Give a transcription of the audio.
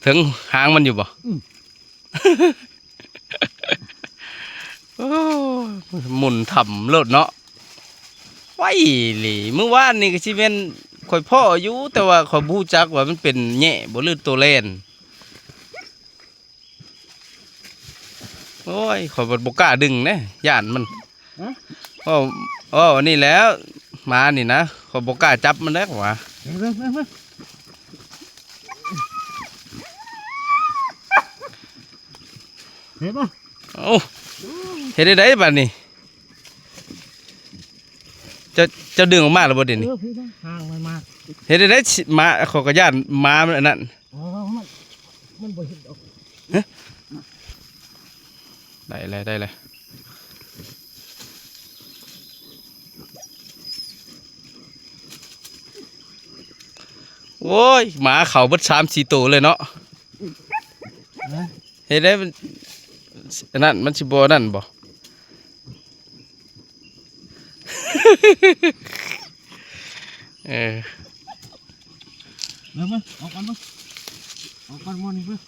ถึงหางมันอยู่บ่โอ้หมุนถ่ำเลิศเนาะไว้หลีเมื่อวานนี่ก็สิเป็นข่อยพ่ออยู่แต่ว่าข่อยบูจักว่ามันเป็นแง่บ่ลือตัวเล่นโอ้ยข่อยบ่กล้าดึงนะย่านมันอ๋อนี่แล้วมานี่นะข่อยบ่กล้าจับมันแล้วว่ะเห็นปะโอ้เฮ็ดได้บัดนี้จะดึงออกมาแล้วบ่เดี๋ยวนี้ห่างมันมาเฮ็ดได้มาข่อยก็ย่านมามันอันนั้นมันบ่เห็นดอกได้เลยโอ้ยหมาเขาเบิด3-4ตัวเลยเนาะเฮ็ดได้นั่นมันสิบ่นั่นบ่เออเริ่มมั้ยออกก่อนมั้ยออกก่อนมอนี่เพื่อ